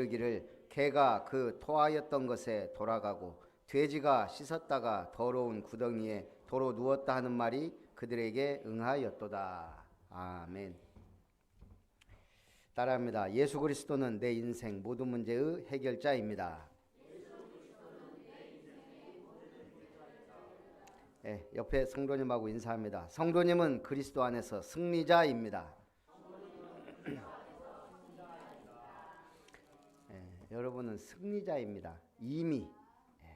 이르기를 개가 그 토하였던 것에 돌아가고 돼지가 씻었다가 더러운 구덩이에 도로 누웠다 하는 말이 그들에게 응하였도다. 아멘. 따라합니다. 예수 그리스도는 내 인생 모든 문제의 해결자입니다. 네, 옆에 성도님하고 인사합니다. 성도님은 그리스도 안에서 승리자입니다. 네, 여러분은 승리자입니다. 이미. 네.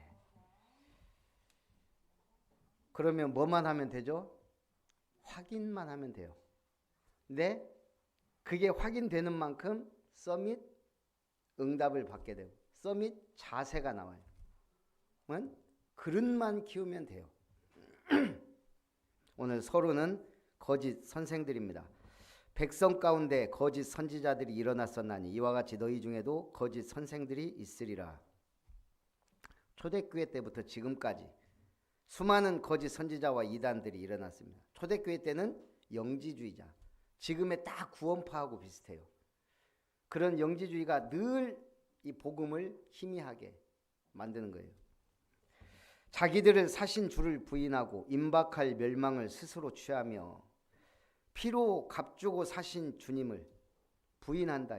그러면 뭐만 하면 되죠? 확인만 하면 돼요. 근데 그게 확인되는 만큼 서밋 응답을 받게 되고 서밋 자세가 나와요. 그릇만 키우면 돼요. 오늘 서론은 거짓 선생들입니다. 백성 가운데 거짓 선지자들이 일어났었나니 이와 같이 너희 중에도 거짓 선생들이 있으리라. 초대교회 때부터 지금까지 수많은 거짓 선지자와 이단들이 일어났습니다. 초대교회 때는 영지주의자, 지금의 딱 구원파하고 비슷해요. 그런 영지주의가 늘 이 복음을 희미하게 만드는 거예요. 자기들을 사신 주를 부인하고 임박할 멸망을 스스로 취하며 피로 값주고 사신 주님을 부인한다.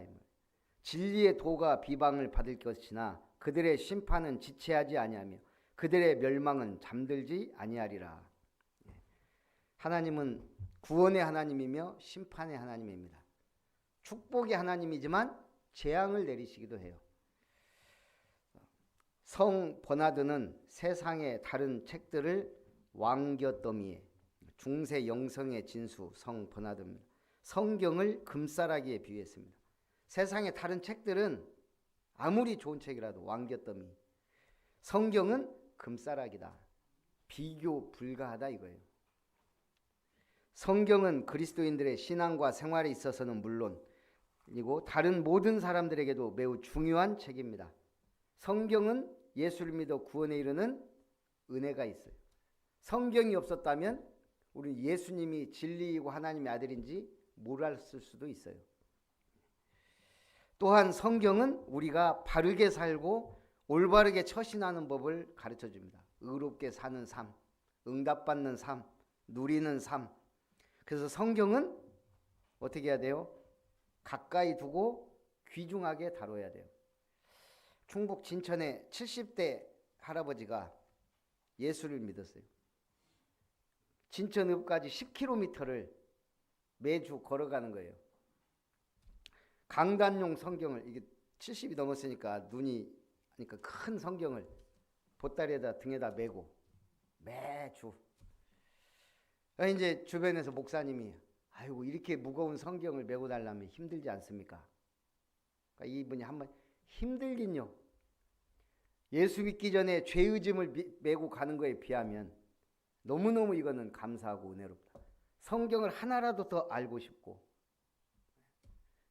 진리의 도가 비방을 받을 것이나 그들의 심판은 지체하지 아니하며 그들의 멸망은 잠들지 아니하리라. 하나님은 구원의 하나님이며 심판의 하나님입니다. 축복의 하나님이지만 재앙을 내리시기도 해요. 성 버나드는 세상의 다른 책들을 왕겨더미에 중세 영성의 진수 성 버나드입니다. 성경을 금싸라기에 비유했습니다. 세상의 다른 책들은 아무리 좋은 책이라도 왕겨더미, 성경은 금싸라기다. 비교 불가하다 이거예요. 성경은 그리스도인들의 신앙과 생활에 있어서는 물론 그리고 다른 모든 사람들에게도 매우 중요한 책입니다. 성경은 예수를 믿어 구원에 이르는 은혜가 있어요. 성경이 없었다면 우리 예수님이 진리이고 하나님의 아들인지 몰랐을 수도 있어요. 또한 성경은 우리가 바르게 살고 올바르게 처신하는 법을 가르쳐 줍니다. 의롭게 사는 삶, 응답받는 삶, 누리는 삶. 그래서 성경은 어떻게 해야 돼요? 가까이 두고 귀중하게 다뤄야 돼요. 충북 진천의 70대 할아버지가 예수를 믿었어요. 진천읍까지 10km를 매주 걸어가는 거예요. 강단용 성경을, 이게 70이 넘었으니까 눈이 하니까 큰 성경을 보따리에다 등에다 메고 매주. 이제 주변에서 목사님이 아이고 이렇게 무거운 성경을 메고 달라면 힘들지 않습니까? 그러니까 이분이 한번 힘들긴요. 예수 믿기 전에 죄의 짐을 메고 가는 거에 비하면 너무너무 이거는 감사하고 은혜롭다. 성경을 하나라도 더 알고 싶고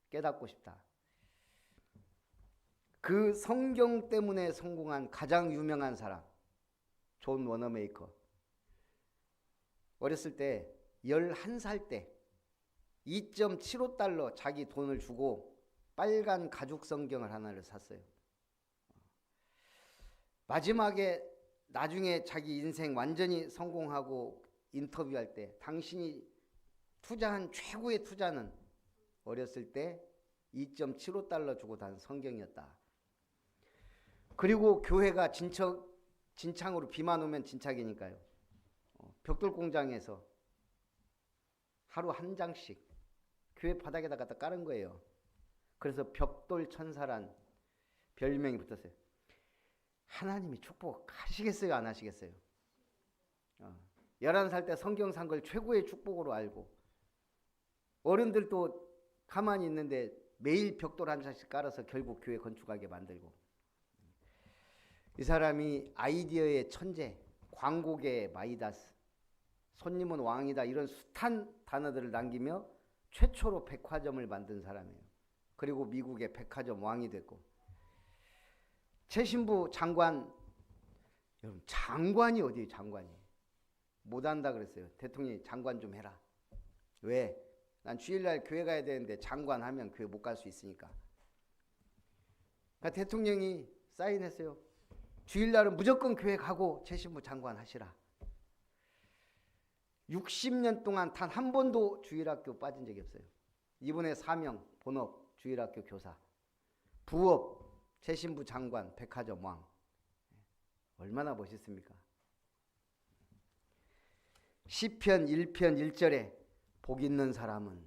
깨닫고 싶다. 그 성경 때문에 성공한 가장 유명한 사람 존 워너메이커. 어렸을 때 11살 때 2.75달러 자기 돈을 주고 빨간 가죽 성경을 하나를 샀어요. 마지막에 나중에 자기 인생 완전히 성공하고 인터뷰할 때 당신이 투자한 최고의 투자는 어렸을 때 2.75달러 주고 단 성경이었다. 그리고 교회가 진창으로 비만 오면 진창이니까요. 벽돌 공장에서 하루 한 장씩 교회 바닥에다 갖다 깔은 거예요. 그래서 벽돌 천사란 별명이 붙었어요. 하나님이 축복하시겠어요? 안 하시겠어요? 11살 때 성경 산 걸 최고의 축복으로 알고 어른들도 가만히 있는데 매일 벽돌 한 장씩 깔아서 결국 교회 건축하게 만들고 이 사람이 아이디어의 천재, 광고계의 마이다스, 손님은 왕이다 이런 숱한 단어들을 남기며 최초로 백화점을 만든 사람이에요. 그리고 미국의 백화점 왕이 됐고 최신부 장관, 여러분 장관이 어디예요? 장관이 못한다 그랬어요. 대통령이 장관 좀 해라. 왜? 난 주일날 교회 가야 되는데 장관 하면 교회 못 갈 수 있으니까. 대통령이 사인했어요. 주일날은 무조건 교회 가고 최신부 장관 하시라. 60년 동안 단 한 번도 주일학교 빠진 적이 없어요. 이번에 사명, 본업, 주일학교 교사, 부업, 최신부 장관, 백화점 왕. 얼마나 멋있습니까? 시편 1편 1절에 복 있는 사람은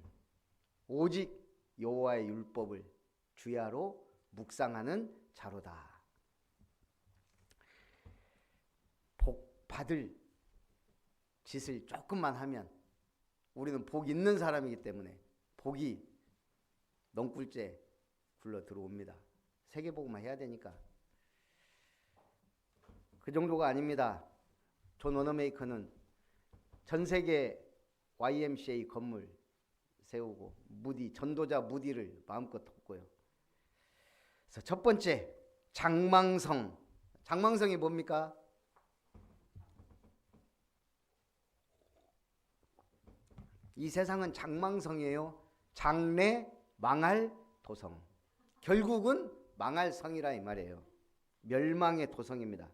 오직 여호와의 율법을 주야로 묵상하는 자로다. 복 받을 짓을 조금만 하면 우리는 복 있는 사람이기 때문에 복이 넝굴째 굴러 들어옵니다. 세계복음만 해야 되니까. 그 정도가 아닙니다. 존 워너메이커는 전 세계 YMCA 건물 세우고 무디, 전도자 무디를 마음껏 돕고요. 그래서 첫 번째, 장망성. 장망성이 뭡니까? 이 세상은 장망성이에요. 장래 망할 도성. 결국은 망할 성이라 이 말이에요. 멸망의 도성입니다.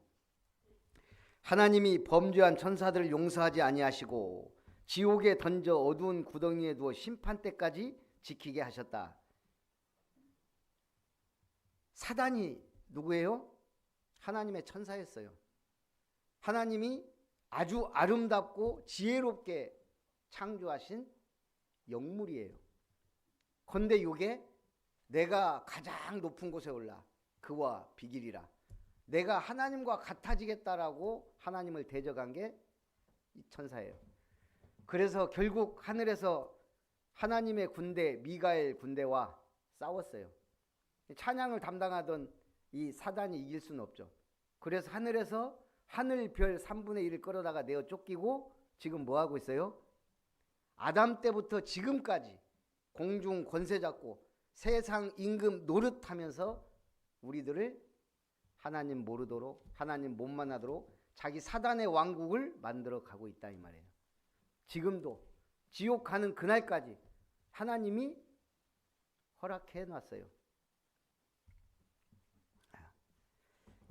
하나님이 범죄한 천사들을 용서하지 아니하시고 지옥에 던져 어두운 구덩이에 두어 심판 때까지 지키게 하셨다. 사단이 누구예요? 하나님의 천사였어요. 하나님이 아주 아름답고 지혜롭게 창조하신 영물이에요. 그런데 이게 내가 가장 높은 곳에 올라 그와 비길이라. 내가 하나님과 같아지겠다라고 하나님을 대적한 게 이 천사예요. 그래서 결국 하늘에서 하나님의 군대 미가엘 군대와 싸웠어요. 찬양을 담당하던 이 사단이 이길 수는 없죠. 그래서 하늘에서 하늘별 3분의 1을 끌어다가 내어 쫓기고 지금 뭐하고 있어요? 아담 때부터 지금까지 공중 권세 잡고 세상 임금 노릇하면서 우리들을 하나님 모르도록, 하나님 못 만나도록 자기 사단의 왕국을 만들어 가고 있다 이 말이에요. 지금도 지옥 가는 그날까지 하나님이 허락해 놨어요.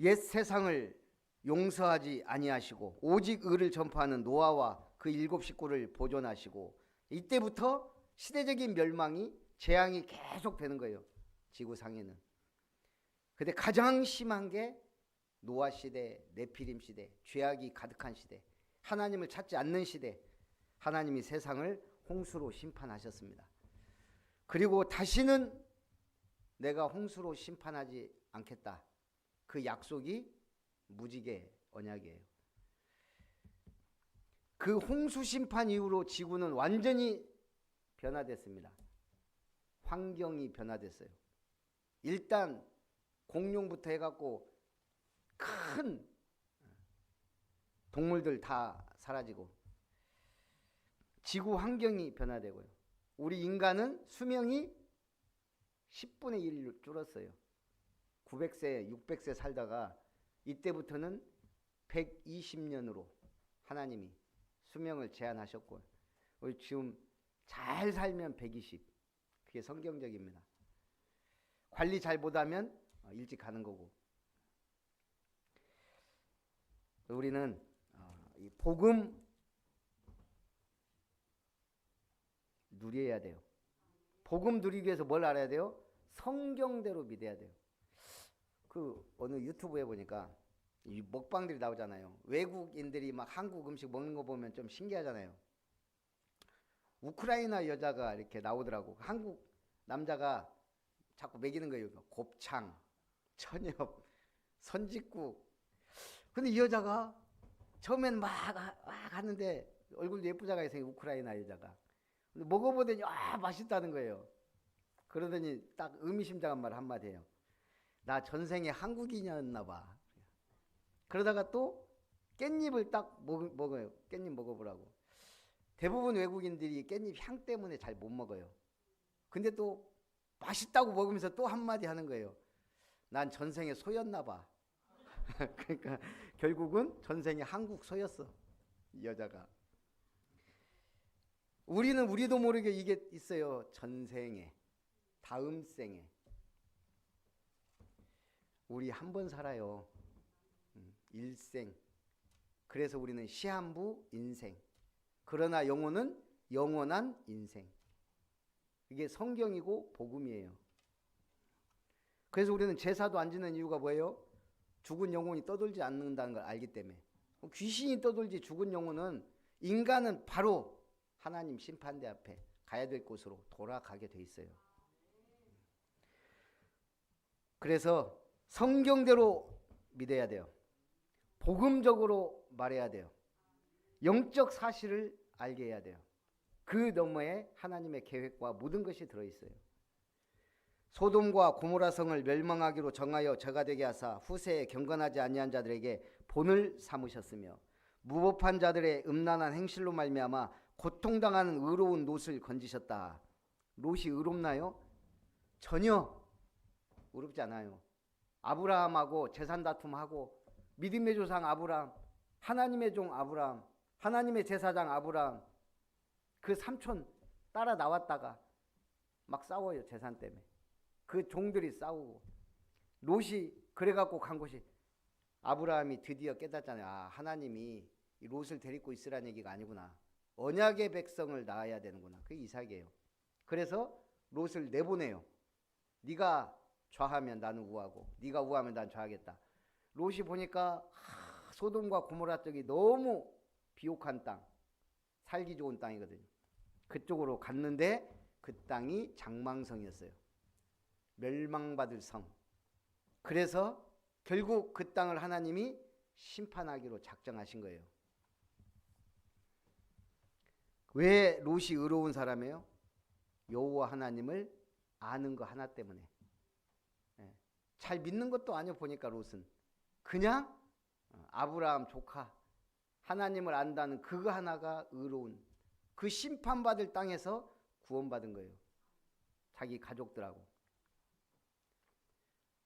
옛 세상을 용서하지 아니하시고 오직 의를 전파하는 노아와 그 7 식구를 보존하시고 이때부터 시대적인 멸망이 재앙이 계속 되는 거예요. 지구상에는. 근데 가장 심한 게 노아 시대, 네피림 시대, 죄악이 가득한 시대, 하나님을 찾지 않는 시대, 하나님이 세상을 홍수로 심판하셨습니다. 그리고 다시는 내가 홍수로 심판하지 않겠다. 그 약속이 무지개 언약이에요. 그 홍수 심판 이후로 지구는 완전히 변화됐습니다. 환경이 변화됐어요. 일단 공룡부터 해갖고 큰 동물들 다 사라지고 지구 환경이 변화되고요. 우리 인간은 수명이 10분의 1 줄었어요. 900세, 600세 살다가 이때부터는 120년으로 하나님이 수명을 제한하셨고 우리 지금 잘 살면 120. 그게 성경적입니다. 관리 잘 못하면 일찍 가는 거고. 우리는 이 복음 누려야 돼요. 복음 누리기 위해서 뭘 알아야 돼요? 성경대로 믿어야 돼요. 그 어느 유튜브에 보니까 이 먹방들이 나오잖아요. 외국인들이 막 한국 음식 먹는 거 보면 좀 신기하잖아요. 우크라이나 여자가 이렇게 나오더라고. 한국 남자가 자꾸 먹이는 거예요. 곱창, 천엽, 선짓국. 근데 이 여자가 처음엔 막 하는데 얼굴도 예쁘잖아요. 우크라이나 여자가. 근데 먹어보더니 맛있다는 거예요. 그러더니 딱 의미심장한 말 한마디 해요. 나 전생에 한국인이었나 봐. 그러다가 또 깻잎을 딱 먹어요. 깻잎 먹어보라고. 대부분 외국인들이 깻잎 향 때문에 잘 못 먹어요. 근데 또 맛있다고 먹으면서 또 한마디 하는 거예요. 난 전생에 소였나 봐. 그러니까 결국은 전생에 한국 소였어. 이 여자가. 우리도 모르게 이게 있어요. 전생에, 다음 생에. 우리 한 번 살아요. 일생. 그래서 우리는 시한부 인생. 그러나 영혼은 영원한 인생. 이게 성경이고 복음이에요. 그래서 우리는 제사도 안 지는 이유가 뭐예요? 죽은 영혼이 떠돌지 않는다는 걸 알기 때문에. 귀신이 떠돌지 죽은 영혼은, 인간은 바로 하나님 심판대 앞에 가야 될 곳으로 돌아가게 돼 있어요. 그래서 성경대로 믿어야 돼요. 복음적으로 말해야 돼요. 영적 사실을 알게 해야 돼요. 그 너머에 하나님의 계획과 모든 것이 들어있어요. 소돔과 고모라 성을 멸망하기로 정하여 저가 되게 하사 후세에 경건하지 아니한 자들에게 본을 삼으셨으며 무법한 자들의 음란한 행실로 말미암아 고통당하는 의로운 롯을 건지셨다. 롯이 의롭나요? 전혀 의롭지 않아요. 아브라함하고 재산 다툼하고 믿음의 조상 아브라함, 하나님의 종 아브라함, 하나님의 제사장 아브라함, 그 삼촌 따라 나왔다가 막 싸워요. 재산 때문에. 그 종들이 싸우고. 롯이 그래갖고 간 곳이, 아브라함이 드디어 깨닫잖아요. 아, 하나님이 이 롯을 데리고 있으라는 얘기가 아니구나. 언약의 백성을 낳아야 되는구나. 그게 이삭이에요. 그래서 롯을 내보내요. 네가 좌하면 나는 우하고 네가 우하면 난 좌하겠다. 롯이 보니까 소돔과 고모라 쪽이 너무 비옥한 땅, 살기 좋은 땅이거든요. 그쪽으로 갔는데 그 땅이 장망성이었어요. 멸망받을 성. 그래서 결국 그 땅을 하나님이 심판하기로 작정하신 거예요. 왜 롯이 의로운 사람이에요? 여호와 하나님을 아는 거 하나 때문에. 잘 믿는 것도 아니요. 보니까 롯은 그냥 아브라함 조카, 하나님을 안다는 그거 하나가 의로운, 그 심판받을 땅에서 구원받은 거예요. 자기 가족들하고.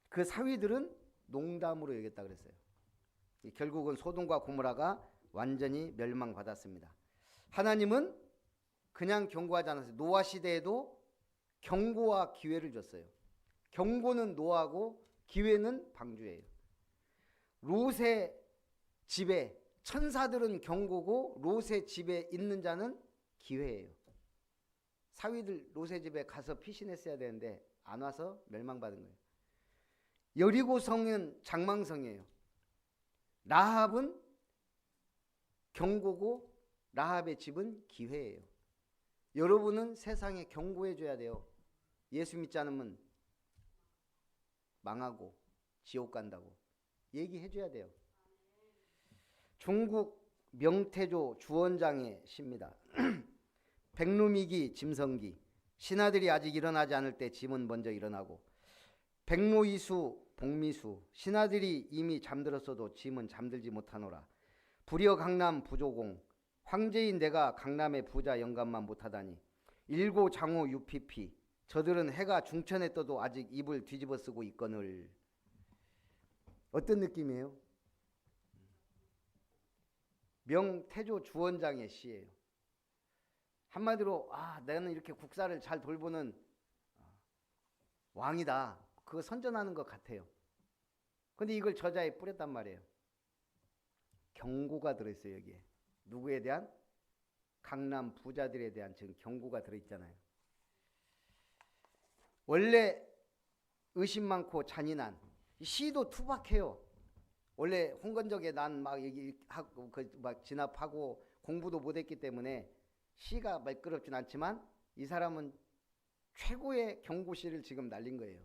그 사위들은 농담으로 여겼다 그랬어요. 결국은 소돔과 고모라가 완전히 멸망받았습니다. 하나님은 그냥 경고하지 않았어요. 노아 시대에도 경고와 기회를 줬어요. 경고는 노아고 기회는 방주예요. 롯의 집에, 천사들은 경고고 롯의 집에 있는 자는 기회예요. 사위들 롯의 집에 가서 피신했어야 되는데 안 와서 멸망받은 거예요. 여리고 성은 장망성이에요. 라합은 경고고 라합의 집은 기회예요. 여러분은 세상에 경고해 줘야 돼요. 예수 믿지 않으면 망하고 지옥 간다고 얘기해 줘야 돼요. 중국 명태조 주원장의 시입니다. 백로미기 짐성기. 신하들이 아직 일어나지 않을 때 짐은 먼저 일어나고, 백로이수 복미수. 신하들이 이미 잠들었어도 짐은 잠들지 못하노라. 불여 강남 부조공. 황제인 내가 강남의 부자 영감만 못하다니. 일고 장호 UPP. 저들은 해가 중천에 떠도 아직 입을 뒤집어 쓰고 있거늘. 어떤 느낌이에요? 명태조 주원장의 시예요. 한마디로 나는 이렇게 국사를 잘 돌보는 왕이다. 그거 선전하는 것 같아요. 근데 이걸 저자에 뿌렸단 말이에요. 경고가 들어있어요. 여기에. 누구에 대한? 강남 부자들에 대한 지금 경고가 들어있잖아요. 원래 의심 많고 잔인한 시도 투박해요. 원래 홍건적에 난 막 얘기하고 막 진압하고 공부도 못했기 때문에 시가 말끄럽진 않지만 이 사람은 최고의 경고시를 지금 날린 거예요.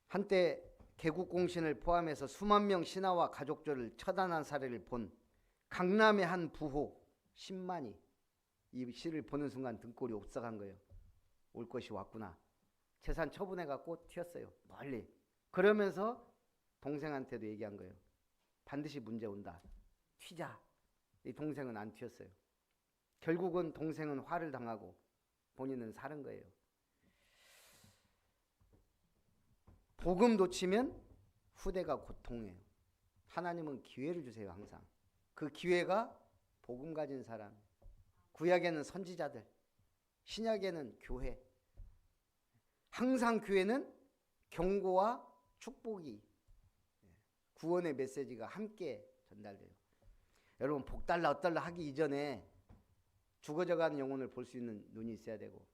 한때 개국공신을 포함해서 수만 명 신하와 가족들을 처단한 사례를 본 강남의 한 부호 10만이 이 시를 보는 순간 등골이 옵싹한 거예요. 올 것이 왔구나. 재산 처분해갖고 튀었어요. 멀리. 그러면서 동생한테도 얘기한 거예요. 반드시 문제 온다. 튀자. 이 동생은 안 튀었어요. 결국은 동생은 화를 당하고 본인은 사는 거예요. 복음 놓치면 후대가 고통해요. 하나님은 기회를 주세요. 항상. 그 기회가 복음 가진 사람. 구약에는 선지자들, 신약에는 교회. 항상 교회는 경고와 축복이, 구원의 메시지가 함께 전달돼요. 여러분, 복 달라 어달라 하기 이전에 죽어져가는 영혼을 볼 수 있는 눈이 있어야 되고,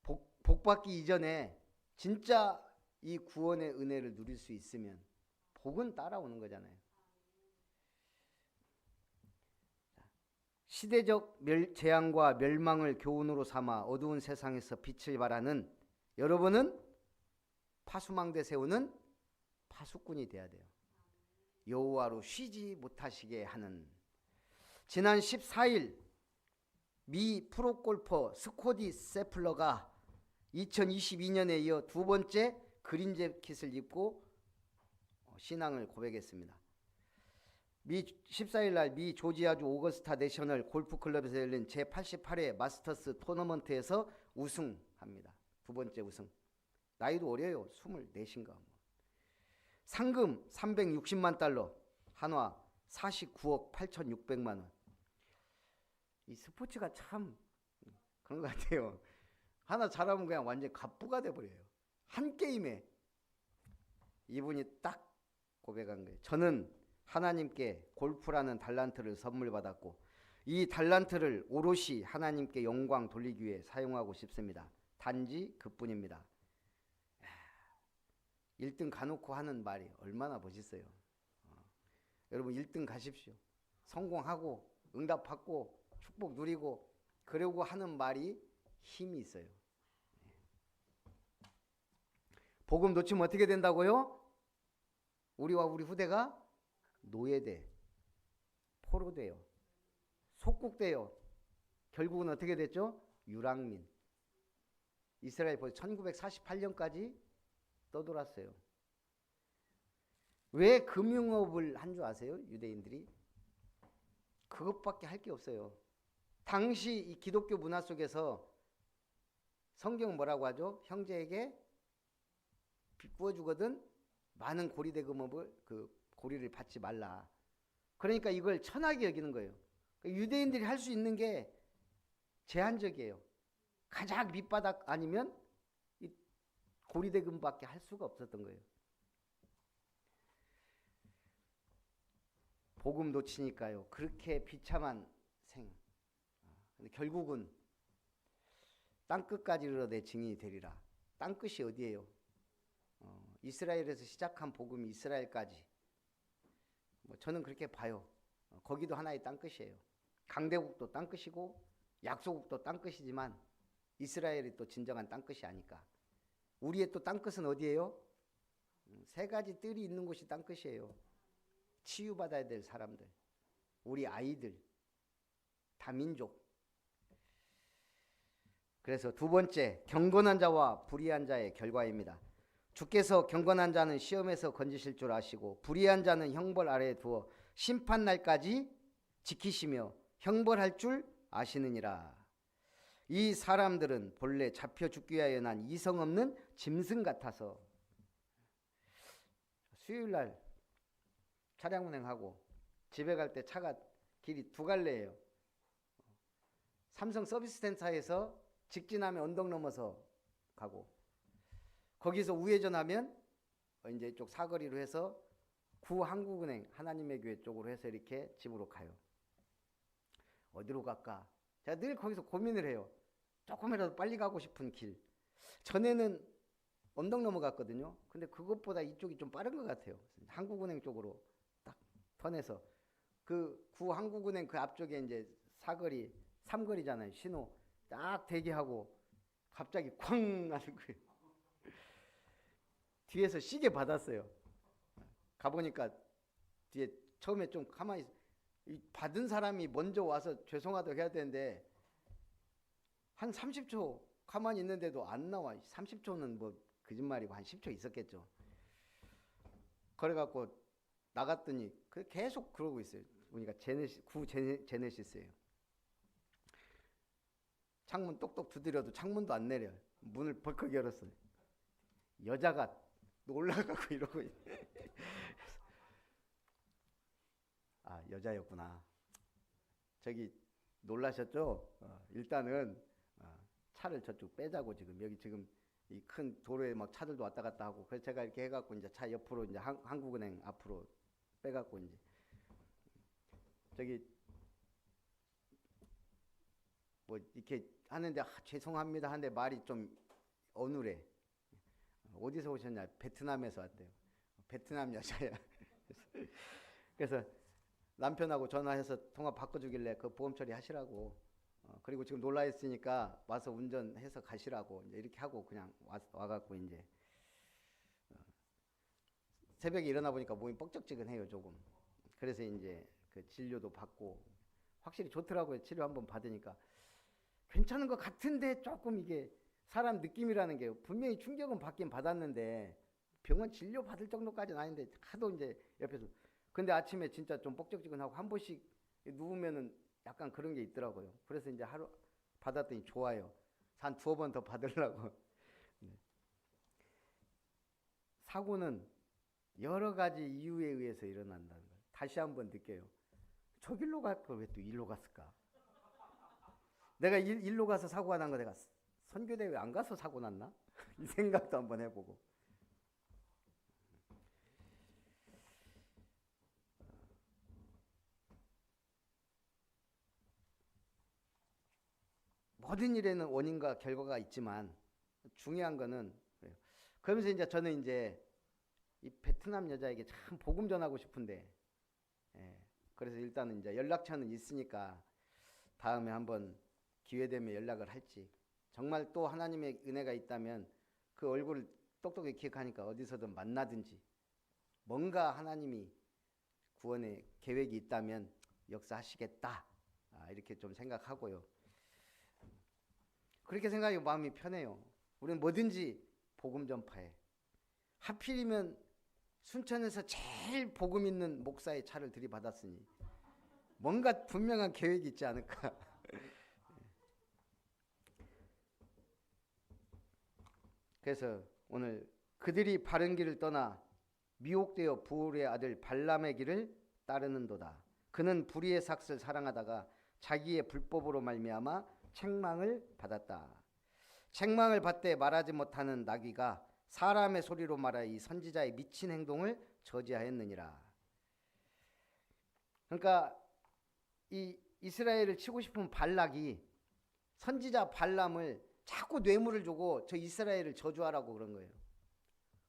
복 받기 이전에 진짜 이 구원의 은혜를 누릴 수 있으면 복은 따라오는 거잖아요. 시대적 재앙과 멸망을 교훈으로 삼아 어두운 세상에서 빛을 발하는 여러분은 파수망대 세우는 파수꾼이 돼야 돼요. 여호와로 쉬지 못하시게 하는. 지난 14일 미 프로골퍼 스코디 세플러가 2022년에 이어 두 번째 그린 재킷을 입고 신앙을 고백했습니다. 14일 날 미 조지아주 오거스타 내셔널 골프 클럽에서 열린 제88회 마스터스 토너먼트에서 우승합니다. 두 번째 우승. 나이도 어려요. 24인가. 상금 360만 달러, 한화 49억 8,600만 원. 이 스포츠가 참 그런 것 같아요. 하나 잘하면 그냥 완전 갑부가 돼버려요. 한 게임에. 이분이 딱 고백한 거예요. 저는 하나님께 골프라는 달란트를 선물 받았고 이 달란트를 오롯이 하나님께 영광 돌리기 위해 사용하고 싶습니다. 단지 그뿐입니다. 1등 가놓고 하는 말이 얼마나 멋있어요. 여러분 1등 가십시오. 성공하고 응답받고 축복 누리고 그러고 하는 말이 힘이 있어요. 복음 놓치면 어떻게 된다고요? 우리와 우리 후대가 노예돼, 포로돼요, 속국돼요. 결국은 어떻게 됐죠? 유랑민. 이스라엘 벌써 1948년까지 떠돌았어요. 왜 금융업을 한 줄 아세요? 유대인들이? 그것밖에 할 게 없어요. 당시 이 기독교 문화 속에서 성경은 뭐라고 하죠? 형제에게 비꾸어 주거든 많은 고리대금업을 고리를 받지 말라. 그러니까 이걸 천하게 여기는 거예요. 유대인들이 할 수 있는 게 제한적이에요. 가장 밑바닥 아니면 이 고리대금밖에 할 수가 없었던 거예요. 복음 놓치니까요. 그렇게 비참한 생. 근데 결국은 땅끝까지 이르러 내 증인이 되리라. 땅끝이 어디예요? 이스라엘에서 시작한 복음이 이스라엘까지. 저는 그렇게 봐요. 거기도 하나의 땅끝이에요. 강대국도 땅끝이고 약소국도 땅끝이지만 이스라엘이 또 진정한 땅끝이 아닐까. 우리의 또 땅끝은 어디예요? 세 가지 뜰이 있는 곳이 땅끝이에요. 치유받아야 될 사람들, 우리 아이들, 다민족. 그래서 두 번째, 경건한 자와 불의한 자의 결과입니다. 주께서 경건한 자는 시험에서 건지실 줄 아시고 불의한 자는 형벌 아래에 두어 심판날까지 지키시며 형벌할 줄 아시느니라. 이 사람들은 본래 잡혀 죽기 위하여 난 이성 없는 짐승 같아서. 수요일날 차량 운행하고 집에 갈 때 차가 길이 두 갈래예요. 삼성 서비스 센터에서 직진하면 언덕 넘어서 가고 거기서 우회전하면 이제 이쪽 사거리로 해서 구한국은행 하나님의 교회 쪽으로 해서 이렇게 집으로 가요. 어디로 갈까? 제가 늘 거기서 고민을 해요. 조금이라도 빨리 가고 싶은 길. 전에는 언덕 넘어갔거든요. 근데 그것보다 이쪽이 좀 빠른 것 같아요. 한국은행 쪽으로 딱 턴해서 그 구한국은행 그 앞쪽에 이제 사거리, 삼거리잖아요. 신호 딱 대기하고 갑자기 쾅 하는 거예요. 뒤에서 시계 받았어요. 가보니까 뒤에 처음에 좀 가만히 받은 사람이 먼저 와서 죄송하다고 해야 되는데 한 30초 가만히 있는데도 안 나와. 30초는 뭐 거짓말이고 한 10초 있었겠죠. 그래갖고 나갔더니 계속 그러고 있어요. 보니까 제네시스예요. 창문 똑똑 두드려도 창문도 안 내려요. 문을 벌컥 열었어요. 여자가 올라가고 이러고 아, 여자였구나. 저기 놀라셨죠? 일단은 차를 저쪽 빼자고 지금 여기 지금 이 큰 도로에 막 차들도 왔다 갔다 하고 그래서 제가 이렇게 해갖고 이제 차 옆으로 이제 한국은행 앞으로 빼갖고 이제 저기 뭐 이렇게 하는데 죄송합니다 하는데 말이 좀 어눌해. 어디서 오셨냐? 베트남에서 왔대요. 베트남 여자야. 그래서 남편하고 전화해서 통화 바꿔주길래 그 보험 처리하시라고. 그리고 지금 놀라 있으니까 와서 운전해서 가시라고 이제 이렇게 하고 그냥 와갖고 이제 새벽에 일어나 보니까 몸이 뻑적지근해요 조금. 그래서 이제 그 진료도 받고 확실히 좋더라고요. 치료 한번 받으니까 괜찮은 것 같은데 조금 이게 사람 느낌이라는 게 분명히 충격은 받긴 받았는데 병원 진료 받을 정도까지는 아닌데 하도 이제 옆에서 근데 아침에 진짜 좀 뻑적지근하고 한 번씩 누우면은 약간 그런 게 있더라고요. 그래서 이제 하루 받았더니 좋아요. 한 2번 더 받으려고. 사고는 여러 가지 이유에 의해서 일어난다는 걸 다시 한번 느껴요. 저길로 갈 걸 왜 또 일로 갔을까? 내가 일로 가서 사고가 난 거 내가 선교대회 안 가서 사고 났나? 이 생각도 한번 해보고. 모든 일에는 원인과 결과가 있지만 중요한 거는 그래요. 그러면서 이제 저는 이제 이 베트남 여자에게 참 복음 전하고 싶은데, 그래서 일단은 이제 연락처는 있으니까 다음에 한번 기회 되면 연락을 할지. 정말 또 하나님의 은혜가 있다면 그 얼굴을 똑똑히 기억하니까 어디서든 만나든지 뭔가 하나님이 구원의 계획이 있다면 역사하시겠다. 이렇게 좀 생각하고요. 그렇게 생각하면 마음이 편해요. 우리는 뭐든지 복음 전파해. 하필이면 순천에서 제일 복음 있는 목사의 차를 들이받았으니 뭔가 분명한 계획이 있지 않을까. 그래서 오늘 그들이 바른 길을 떠나 미혹되어 부올의 아들 발람의 길을 따르는도다. 그는 불의의 삭을 사랑하다가 자기의 불법으로 말미암아 책망을 받았다. 책망을 받되 말하지 못하는 나귀가 사람의 소리로 말하여 이 선지자의 미친 행동을 저지하였느니라. 그러니까 이 이스라엘을 치고 싶은 발락이 선지자 발람을 자꾸 뇌물을 주고 저 이스라엘을 저주하라고 그런 거예요.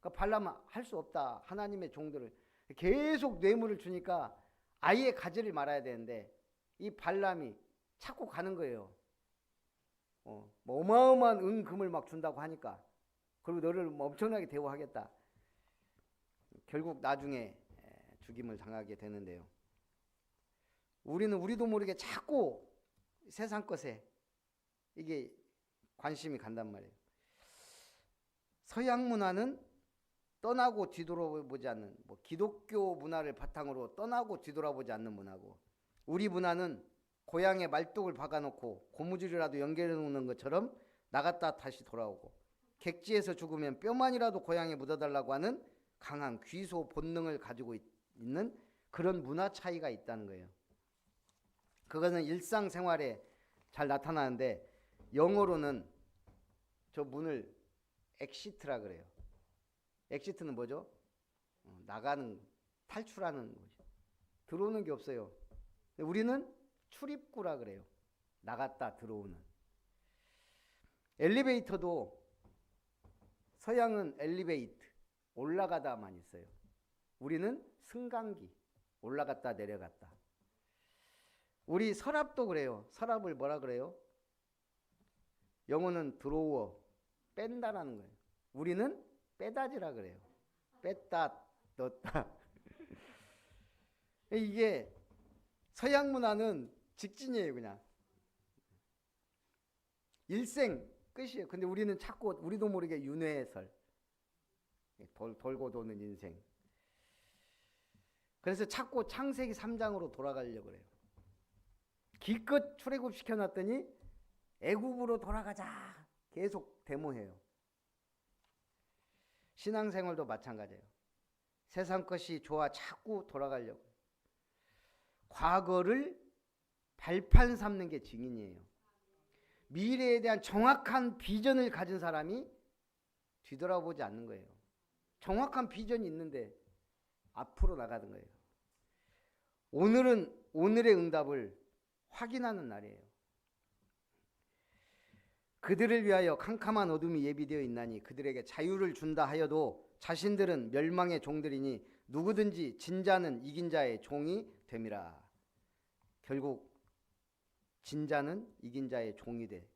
그러니까 발람은 할 수 없다. 하나님의 종들을 계속 뇌물을 주니까 아예 가지를 말아야 되는데 이 발람이 자꾸 가는 거예요. 뭐 어마어마한 은금을 막 준다고 하니까 그리고 너를 뭐 엄청나게 대우하겠다. 결국 나중에 죽임을 당하게 되는데요. 우리도 모르게 자꾸 세상 것에 이게 관심이 간단 말이에요. 서양 문화는 떠나고 뒤돌아보지 않는, 뭐 기독교 문화를 바탕으로 떠나고 뒤돌아보지 않는 문화고, 우리 문화는 고향에 말뚝을 박아놓고 고무줄이라도 연결해 놓는 것처럼 나갔다 다시 돌아오고, 객지에서 죽으면 뼈만이라도 고향에 묻어달라고 하는 강한 귀소 본능을 가지고 있는 그런 문화 차이가 있다는 거예요. 그것은 일상생활에 잘 나타나는데 영어로는 저 문을 엑시트라 그래요. 엑시트는 뭐죠? 나가는, 탈출하는 거죠. 들어오는 게 없어요. 우리는 출입구라 그래요. 나갔다 들어오는. 엘리베이터도 서양은 엘리베이트, 올라가다만 있어요. 우리는 승강기, 올라갔다 내려갔다. 우리 서랍도 그래요. 서랍을 뭐라 그래요? 영어는 드로워, 뺀다라는 거예요. 우리는 빼다지라 그래요. 뺐다 넣었다. 이게 서양 문화는 직진이에요. 그냥 일생 끝이에요. 근데 우리는 자꾸 우리도 모르게 윤회설, 돌고 도는 인생. 그래서 자꾸 창세기 3장으로 돌아가려고 그래요. 기껏 출애굽 시켜놨더니 애굽으로 돌아가자 계속 데모해요. 신앙생활도 마찬가지예요. 세상 것이 좋아 자꾸 돌아가려고. 과거를 발판 삼는 게 증인이에요. 미래에 대한 정확한 비전을 가진 사람이 뒤돌아보지 않는 거예요. 정확한 비전이 있는데 앞으로 나가는 거예요. 오늘은 오늘의 응답을 확인하는 날이에요. 그들을 위하여 캄캄한 어둠이 예비되어 있나니 그들에게 자유를 준다 하여도 자신들은 멸망의 종들이니 누구든지 진자는 이긴 자의 종이 됨이라. 결국 진자는 이긴 자의 종이 돼.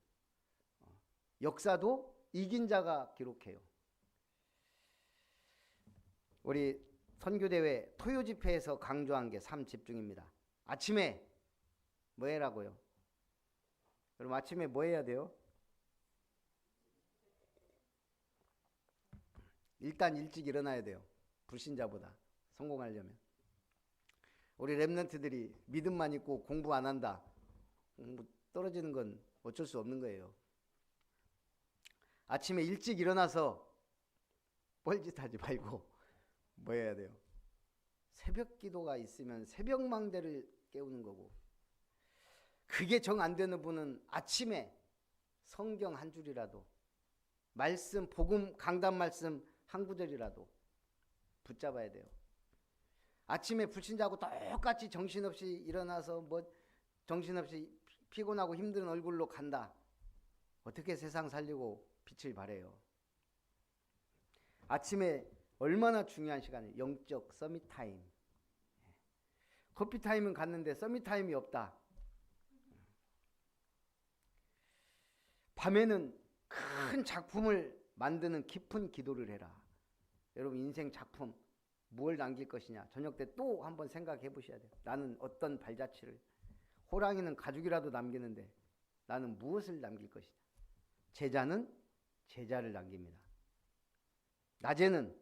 역사도 이긴 자가 기록해요. 우리 선교대회 토요집회에서 강조한 게 3집중입니다. 아침에 뭐 해라고요? 여러분 아침에 뭐 해야 돼요? 일단 일찍 일어나야 돼요. 불신자보다 성공하려면. 우리 랩런트들이 믿음만 있고 공부 안 한다. 떨어지는 건 어쩔 수 없는 거예요. 아침에 일찍 일어나서 뻘짓하지 말고 뭐 해야 돼요? 새벽 기도가 있으면 새벽 망대를 깨우는 거고, 그게 정 안 되는 분은 아침에 성경 한 줄이라도, 말씀, 복음 강단 말씀 한 구절이라도 붙잡아야 돼요. 아침에 불신자하고 똑같이 정신없이 일어나서 뭐 정신없이 피곤하고 힘든 얼굴로 간다. 어떻게 세상 살리고 빛을 발해요? 아침에 얼마나 중요한 시간이에요. 영적 서밋 타임. 커피 타임은 갔는데 서밋 타임이 없다. 밤에는 큰 작품을 만드는 깊은 기도를 해라. 여러분 인생 작품 무엇을 남길 것이냐. 저녁 때 또 한번 생각해 보셔야 돼요. 나는 어떤 발자취를, 호랑이는 가죽이라도 남기는데 나는 무엇을 남길 것이냐. 제자는 제자를 남깁니다. 낮에는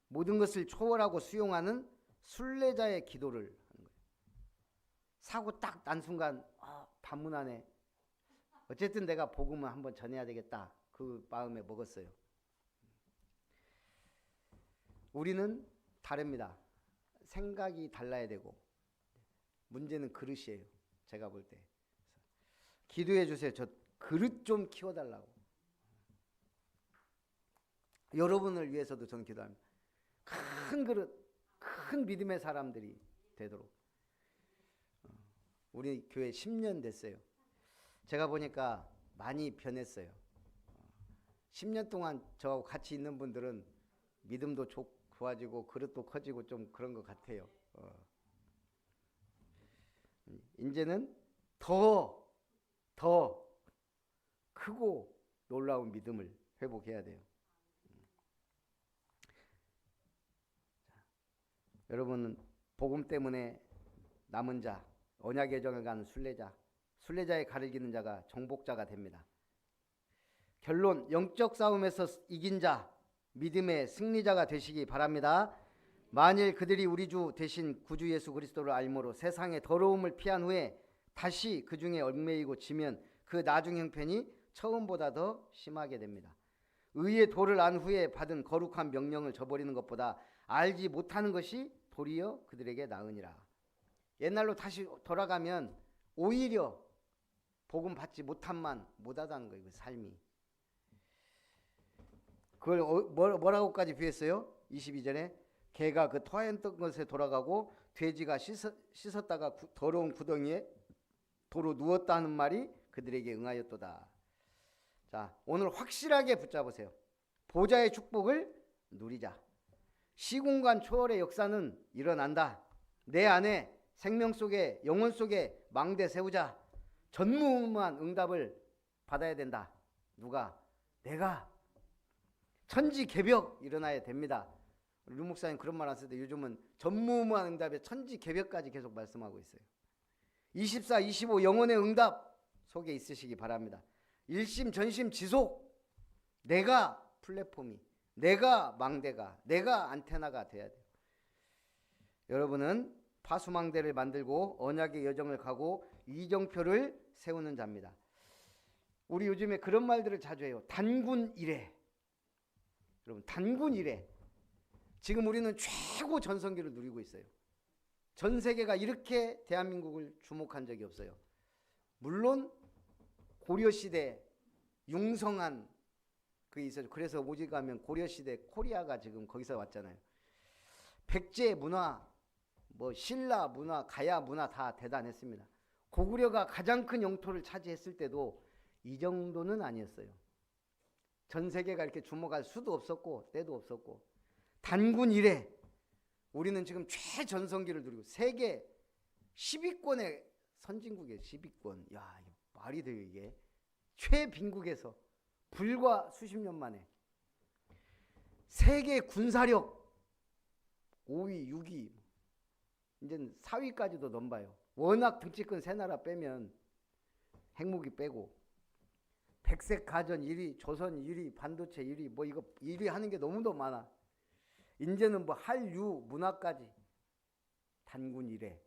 모든 것을 초월하고 수용하는 순례자의 기도를 하는 거예요. 사고 딱 난 순간 반문 안에 어쨌든 내가 복음을 한번 전해야 되겠다. 그 마음에 먹었어요. 우리는 다릅니다. 생각이 달라야 되고 문제는 그릇이에요. 제가 볼 때. 기도해 주세요. 저 그릇 좀 키워달라고. 여러분을 위해서도 저는 기도합니다. 큰 그릇, 큰 믿음의 사람들이 되도록. 우리 교회 10년 됐어요. 제가 보니까 많이 변했어요. 10년 동안 저하고 같이 있는 분들은 믿음도 좋아지고 그릇도 커지고 좀 그런 것 같아요. 이제는 더 크고 놀라운 믿음을 회복해야 돼요. 여러분은 복음 때문에 남은 자, 언약의 정을 가는 순례자, 순례자의 가를 기는 자가 정복자가 됩니다. 결론, 영적 싸움에서 이긴 자, 믿음의 승리자가 되시기 바랍니다. 만일 그들이 우리 주 대신 구주 예수 그리스도를 알므로 세상의 더러움을 피한 후에 다시 그 중에 얽매이고 지면 그 나중 형편이 처음보다 더 심하게 됩니다. 의의 도를 안 후에 받은 거룩한 명령을 저버리는 것보다 알지 못하는 것이 도리어 그들에게 나으니라. 옛날로 다시 돌아가면 오히려 복음 받지 못한만 못하다는 거예요. 삶이. 그걸 뭐라고까지 비했어요? 22절에 개가 그 토하였던 것에 돌아가고 돼지가 씻었다가 더러운 구덩이에 도로 누웠다는 말이 그들에게 응하였도다. 자, 오늘 확실하게 붙잡으세요. 보좌의 축복을 누리자. 시공간 초월의 역사는 일어난다. 내 안에 생명 속에 영혼 속에 망대 세우자. 전무후무한 응답을 받아야 된다. 누가? 내가. 천지개벽 일어나야 됩니다. 류 목사님 그런 말 안 쓰는데 요즘은 전무후무한 응답에 천지개벽까지 계속 말씀하고 있어요. 24, 25 영혼의 응답 속에 있으시기 바랍니다. 일심 전심 지속. 내가 플랫폼이, 내가 망대가, 내가 안테나가 돼야 돼요. 여러분은 파수망대를 만들고 언약의 여정을 가고 이정표를 세우는 자입니다. 우리 요즘에 그런 말들을 자주 해요. 단군 이래. 여러분 단군 이래. 지금 우리는 최고 전성기를 누리고 있어요. 전 세계가 이렇게 대한민국을 주목한 적이 없어요. 물론 고려시대 융성한 그게 있어요. 그래서 오직하면 고려시대 코리아가 지금 거기서 왔잖아요. 백제 문화, 뭐 신라 문화, 가야 문화 다 대단했습니다. 고구려가 가장 큰 영토를 차지했을 때도 이 정도는 아니었어요. 전 세계가 이렇게 주목할 수도 없었고 때도 없었고, 단군 이래 우리는 지금 최전성기를 누리고 세계 10위권의 선진국이에요. 10위권. 야, 말이 돼요 이게. 최빈국에서 불과 수십 년 만에 세계 군사력 5위, 6위, 이제는 4위까지도 넘봐요. 워낙 등치 큰 세 나라 빼면, 핵무기 빼고 백색 가전 1위, 조선 1위, 반도체 1위, 뭐 이거 1위 하는 게 너무도 많아. 이제는 뭐 한류 문화까지. 단군 이래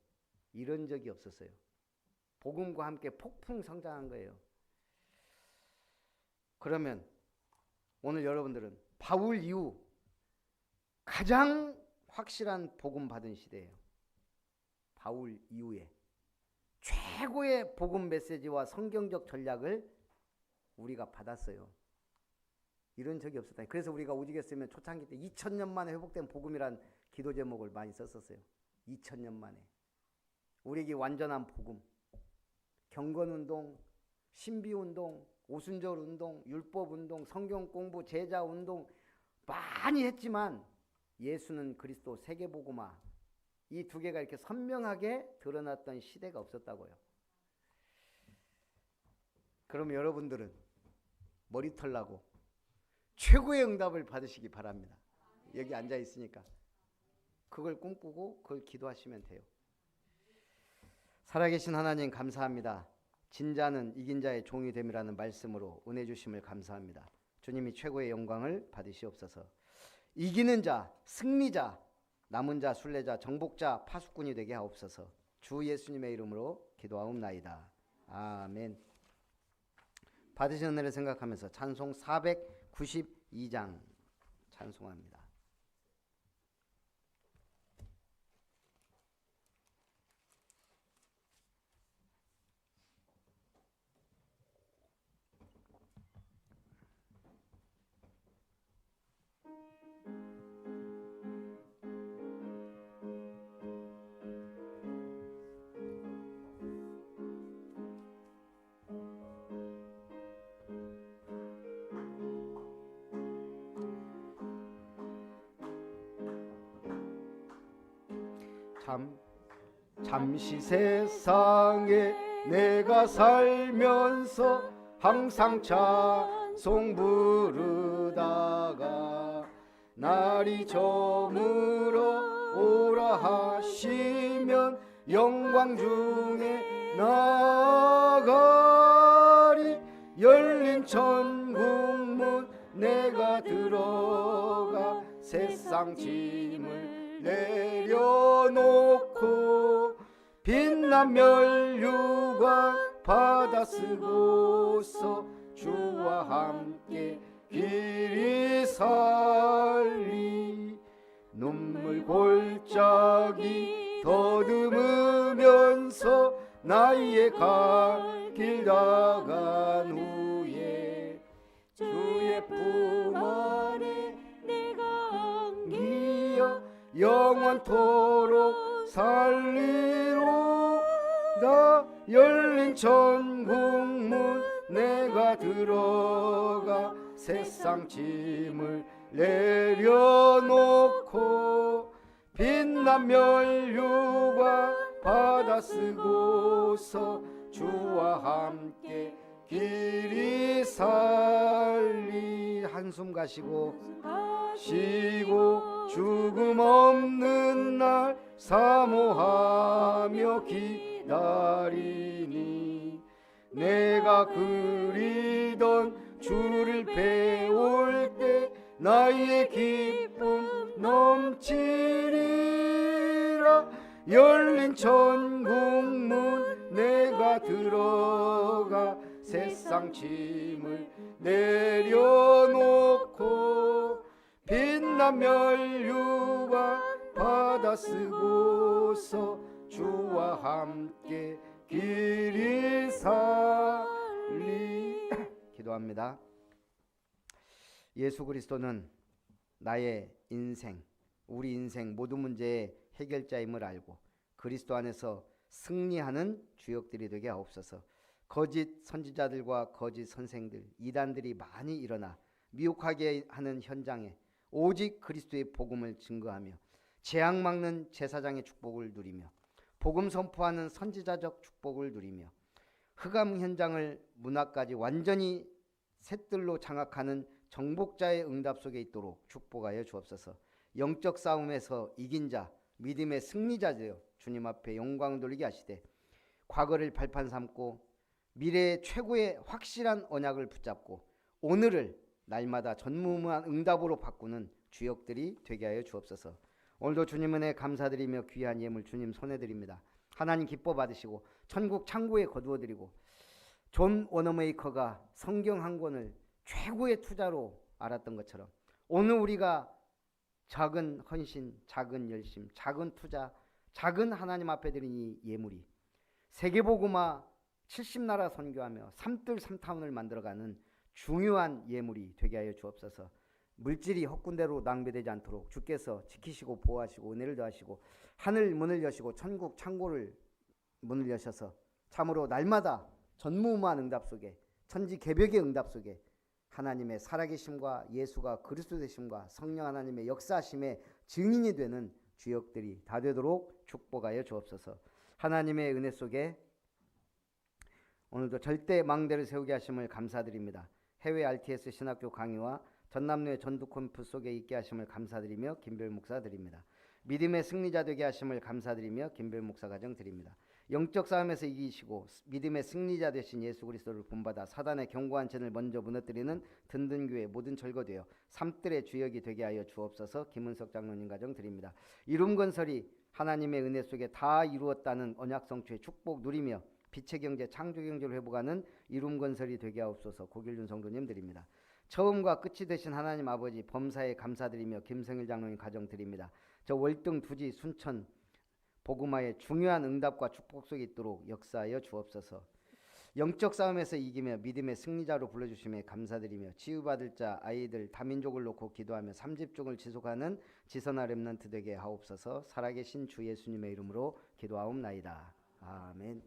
이런 적이 없었어요. 복음과 함께 폭풍 성장한 거예요. 그러면 오늘 여러분들은 바울 이후 가장 확실한 복음 받은 시대예요. 바울 이후에 최고의 복음 메시지와 성경적 전략을 우리가 받았어요. 이런 적이 없었다. 그래서 우리가 오직했으면 초창기 때 2000년 만에 회복된 복음이란 기도 제목을 많이 썼었어요. 2000년 만에 우리에게 완전한 복음, 경건운동, 신비운동, 오순절운동, 율법운동, 성경공부, 제자운동 많이 했지만 예수는 그리스도, 세계복음화, 이 두 개가 이렇게 선명하게 드러났던 시대가 없었다고요. 그럼 여러분들은 머리털 나고 최고의 응답을 받으시기 바랍니다. 여기 앉아 있으니까 그걸 꿈꾸고 그걸 기도하시면 돼요. 살아계신 하나님 감사합니다. 진자는 이긴 자의 종이 됨이라는 말씀으로 은혜 주심을 감사합니다. 주님이 최고의 영광을 받으시옵소서. 이기는 자, 승리자, 남은 자, 순례자, 정복자, 파수꾼이 되게 하옵소서. 주 예수님의 이름으로 기도하옵나이다. 아멘. 받으신 은혜를 생각하면서 찬송 492장 찬송합니다. 잠시 세상에 내가 살면서 항상 찬송 부르다가 날이 저물어 오라 하시면 영광 중에 나가리. 열린 천국문 내가 들어가 세상 짐을 내려놓고 빛난 멸류관 받아 쓰고서 주와 함께 길이 살리. 눈물 골짜기 더듬으면서 나의 갈 길 나간 후에 주의 품 안에 내가 안기어 영원토록 살리로다. 열린 천국문 내가 들어가 세상 짐을 내려놓고 빛난 멸류관 받아 쓰고서 주와 함께 길이 살리. 한숨 가시고 죽음 없는 날 사모하며 기다리니. 내가 그리던 주를 배울 때 나의 기쁨 넘치리라. 열린 천국문 내가 들어가 세상 짐을 내려놓고 빛난 멸류관 받아 쓰고서 주와 함께 길이 살리. 기도합니다. 예수 그리스도는 나의 인생, 우리 인생 모든 문제의 해결자임을 알고 그리스도 안에서 승리하는 주역들이 되게 하옵소서. 거짓 선지자들과 거짓 선생들, 이단들이 많이 일어나 미혹하게 하는 현장에 오직 그리스도의 복음을 증거하며 재앙 막는 제사장의 축복을 누리며 복음 선포하는 선지자적 축복을 누리며 흑암 현장을 문화까지 완전히 샛들로 장악하는 정복자의 응답 속에 있도록 축복하여 주옵소서. 영적 싸움에서 이긴 자, 믿음의 승리자 되어 주님 앞에 영광 돌리게 하시되 과거를 발판 삼고 미래의 최고의 확실한 언약을 붙잡고 오늘을 날마다 전무후무한 응답으로 바꾸는 주역들이 되게 하여 주옵소서. 오늘도 주님 은혜 감사드리며 귀한 예물 주님 손에 드립니다. 하나님 기뻐 받으시고 천국 창고에 거두어 드리고 존 워너메이커가 성경 한 권을 최고의 투자로 알았던 것처럼 오늘 우리가 작은 헌신, 작은 열심, 작은 투자, 작은 하나님 앞에 드린 이 예물이 세계복음화 70나라 선교하며 삼뜰 삼타운을 만들어가는 중요한 예물이 되게 하여 주옵소서. 물질이 헛군대로 낭비되지 않도록 주께서 지키시고 보호하시고 은혜를 더하시고 하늘 문을 여시고 천국 창고를 문을 여셔서 참으로 날마다 전무후무한 응답 속에 천지 개벽의 응답 속에 하나님의 살아계심과 예수가 그리스도 되심과 성령 하나님의 역사하심의 증인이 되는 주역들이 다 되도록 축복하여 주옵소서. 하나님의 은혜 속에 오늘도 절대 망대를 세우게 하심을 감사드립니다. 해외 RTS 신학교 강의와 전남로의 전도 캠프 속에 있게 하심을 감사드리며 김별 목사 드립니다. 믿음의 승리자 되게 하심을 감사드리며 김별 목사 가정 드립니다. 영적 싸움에서 이기시고 믿음의 승리자 되신 예수 그리스도를 본받아 사단의 견고한 전을 먼저 무너뜨리는 든든교회 모든 절거되어 삼뜰의 주역이 되게 하여 주옵소서. 김은석 장로님 가정 드립니다. 이룸 건설이 하나님의 은혜 속에 다 이루었다는 언약성취의 축복 누리며 빛의 경제 창조 경제를 회복하는 이룸 건설이 되게 하옵소서. 고길준 성도님 드립니다. 처음과 끝이 되신 하나님 아버지 범사에 감사드리며 김성일 장로님 가정 드립니다. 저 월등 두지 순천 복음화의 중요한 응답과 축복 속에 있도록 역사하여 주옵소서. 영적 싸움에서 이기며 믿음의 승리자로 불러주심에 감사드리며 치유받을 자 아이들 다민족을 놓고 기도하며 삼집중을 지속하는 지선아 렘넌트 되게 하옵소서. 살아계신 주 예수님의 이름으로 기도하옵나이다. 아멘.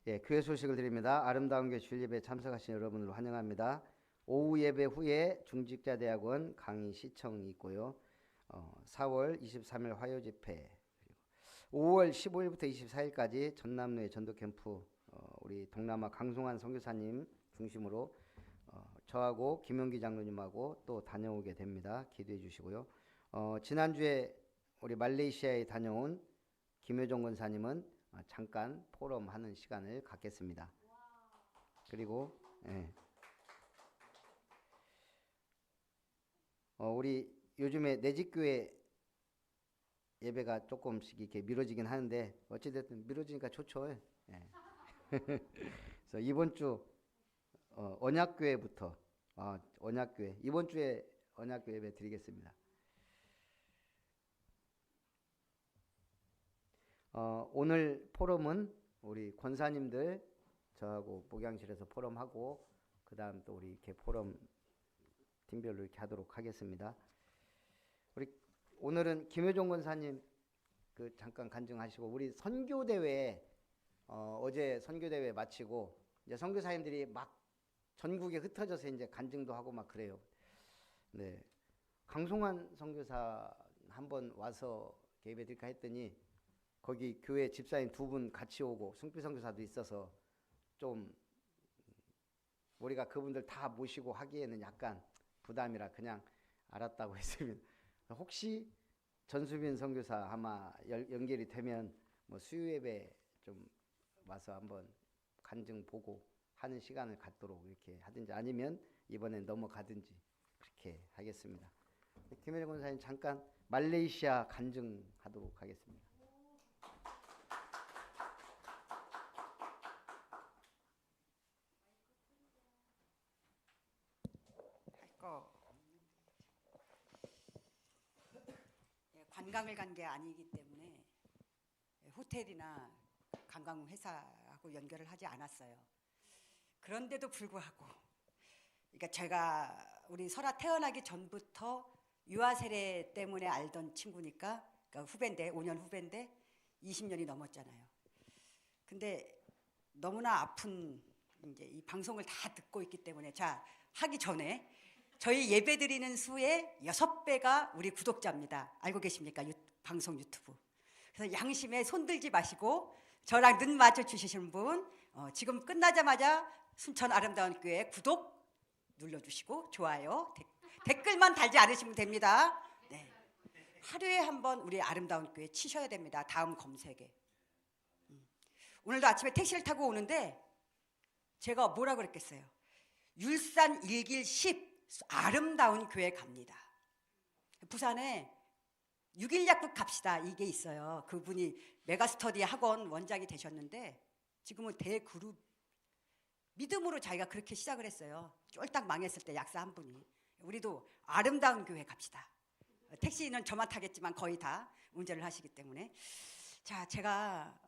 예, 교회 소식을 드립니다. 아름다운 교회 주일 예배에 참석하신 여러분을 환영합니다. 오후 예배 후에 중직자대학원 강의 시청이 있고요. 4월 23일 화요 집회, 5월 15일부터 24일까지 전남로의 전도 캠프, 우리 동남아 강송환 선교사님 중심으로 저하고 김용기 장로님하고 또 다녀오게 됩니다. 기도해 주시고요. 지난주에 우리 말레이시아에 다녀온 김효정 권사님은 잠깐 포럼하는 시간을 갖겠습니다. 그리고 우리 요즘에 내집교회 예배가 조금씩 이렇게 미뤄지긴 하는데 어찌됐든 미뤄지니까 좋죠. 예. 그래서 이번 주 언약교회부터 언약교회 이번 주에 언약교회 예배 드리겠습니다. 오늘 포럼은 우리 권사님들 저하고 목양실에서 포럼하고 그 다음 또 우리 이렇게 포럼 팀별로 이렇게 하도록 하겠습니다. 우리 오늘은 김효종 권사님 그 잠깐 간증하시고 우리 선교대회 어제 선교대회 마치고 이제 선교사님들이 막 전국에 흩어져서 이제 간증도 하고 막 그래요. 네, 강송환 선교사 한번 와서 예배 드릴까 했더니 거기 교회 집사님 2분 같이 오고 승필 선교사도 있어서 좀 우리가 그분들 다 모시고 하기에는 약간 부담이라 그냥 알았다고 했으면 혹시 전수빈 선교사 아마 연결이 되면 뭐 수요 예배 좀 와서 한번 간증 보고 하는 시간을 갖도록 이렇게 하든지 아니면 이번에 넘어가든지 그렇게 하겠습니다. 김혜리 권사님 잠깐 말레이시아 간증하도록 하겠습니다. 관광을 간 게 아니기 때문에 호텔이나 관광회사하고 연결을 하지 않았어요. 그런데도 불구하고, 그러니까 제가 우리 설아 태어나기 전부터 유아 세례 때문에 알던 친구니까, 그러니까 후배인데 5년 후배인데 20년이 넘었잖아요. 근데 너무나 아픈 이제 이 방송을 다 듣고 있기 때문에 자 하기 전에 저희 예배드리는 수의 6배가 우리 구독자입니다. 알고 계십니까? 방송 유튜브. 그래서 양심에 손들지 마시고 저랑 눈 맞춰주시는 분 지금 끝나자마자 순천 아름다운 교회 구독 눌러주시고 좋아요 댓글만 달지 않으시면 됩니다. 네. 하루에 한 번 우리 아름다운 교회 치셔야 됩니다. 다음 검색에. 오늘도 아침에 택시를 타고 오는데 제가 뭐라 그랬겠어요? 율산 1길 10 아름다운 교회 갑니다. 부산에 6일 약국 갑시다 이게 있어요. 그분이 메가스터디 학원 원장이 되셨는데 지금은 대그룹 믿음으로 자기가 그렇게 시작을 했어요. 쫄딱 망했을 때 약사 한 분이. 우리도 아름다운 교회 갑시다. 택시는 저만 타겠지만 거의 다 운전을 하시기 때문에. 자, 제가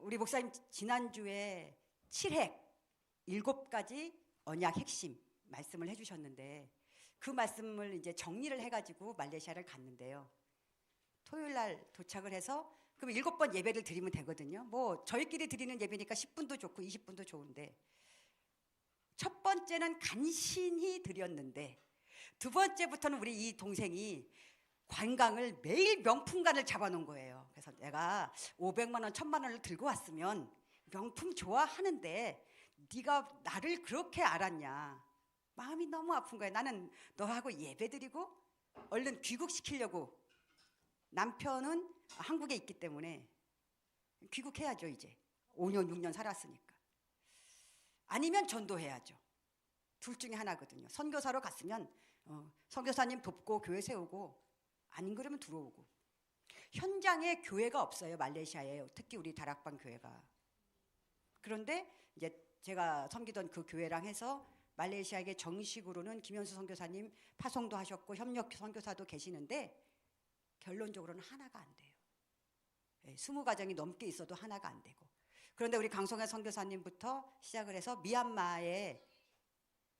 우리 목사님 지난주에 7핵 7가지 언약 핵심 말씀을 해주셨는데 그 말씀을 이제 정리를 해가지고 말레이시아를 갔는데요. 토요일 날 도착을 해서 그럼 7번 예배를 드리면 되거든요. 뭐 저희끼리 드리는 예배니까 10분도 좋고 20분도 좋은데 첫 번째는 간신히 드렸는데 두 번째부터는 우리 이 동생이 관광을 매일 명품관을 잡아놓은 거예요. 그래서 내가 500만 원, 1000만 원을 들고 왔으면 명품 좋아하는데 네가 나를 그렇게 알았냐. 마음이 너무 아픈 거예요. 나는 너하고 예배드리고 얼른 귀국시키려고. 남편은 한국에 있기 때문에 귀국해야죠. 이제 5년 6년 살았으니까. 아니면 전도해야죠. 둘 중에 하나거든요. 선교사로 갔으면 선교사님 돕고 교회 세우고 아닌 그러면 들어오고. 현장에 교회가 없어요. 말레이시아에. 특히 우리 다락방 교회가. 그런데 이제 제가 섬기던 그 교회랑 해서 말레이시아에게 정식으로는 김현수 선교사님 파송도 하셨고 협력 선교사도 계시는데 결론적으로는 하나가 안 돼요. 20가정이 넘게 있어도 하나가 안 되고. 그런데 우리 강성현 선교사님부터 시작을 해서 미얀마에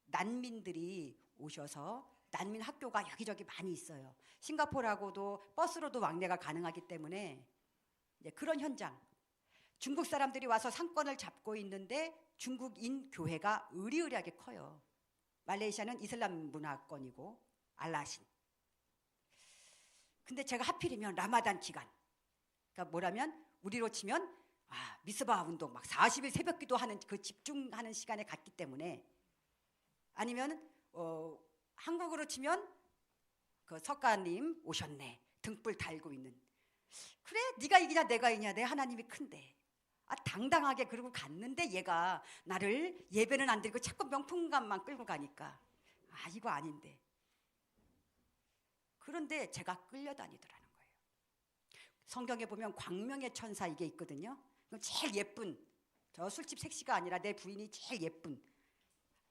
난민들이 오셔서 난민 학교가 여기저기 많이 있어요. 싱가포르하고도 버스로도 왕래가 가능하기 때문에 이제 그런 현장. 중국 사람들이 와서 상권을 잡고 있는데 중국인 교회가 의리의리하게 커요. 말레이시아는 이슬람 문화권이고 알라신. 근데 제가 하필이면 라마단 기간. 그러니까 뭐라면 우리로 치면 미스바 운동 막 40일 새벽 기도하는 그 집중하는 시간에 갔기 때문에 아니면 한국으로 치면 그 석가님 오셨네. 등불 달고 있는. 그래 네가 이기냐 내가 이기냐 내 하나님이 큰데. 당당하게 그러고 갔는데 얘가 나를 예배는 안 드리고 자꾸 명품관만 끌고 가니까 이거 아닌데. 그런데 제가 끌려다니더라는 거예요. 성경에 보면 광명의 천사 이게 있거든요. 제일 예쁜 저 술집 색시가 아니라 내 부인이 제일 예쁜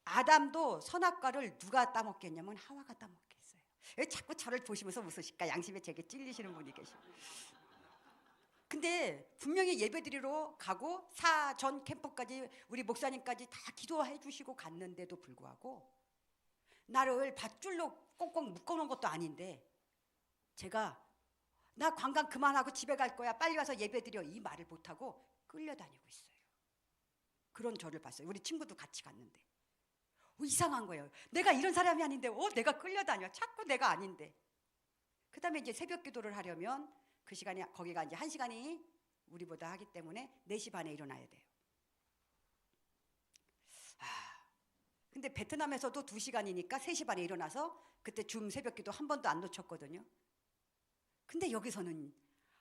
아담도 선악과를 누가 따먹겠냐면 하와가 따먹겠어요. 왜 자꾸 저를 보시면서 웃으실까? 양심에 제게 찔리시는 분이 계시고. 근데 분명히 예배드리러 가고 사전 캠프까지 우리 목사님까지 다 기도해 주시고 갔는데도 불구하고 나를 밧줄로 꽁꽁 묶어놓은 것도 아닌데 제가 나 관광 그만하고 집에 갈 거야 빨리 와서 예배드려 이 말을 못하고 끌려다니고 있어요. 그런 저를 봤어요. 우리 친구도 같이 갔는데 이상한 거예요. 내가 이런 사람이 아닌데 내가 끌려다녀. 자꾸 내가 아닌데. 그 다음에 이제 새벽 기도를 하려면 그 시간이 거기가 이제 1시간이 우리보다 하기 때문에 4시 반에 일어나야 돼요. 근데 베트남에서도 2시간이니까 3시 반에 일어나서 그때 줌 새벽 기도 한 번도 안 놓쳤거든요. 근데 여기서는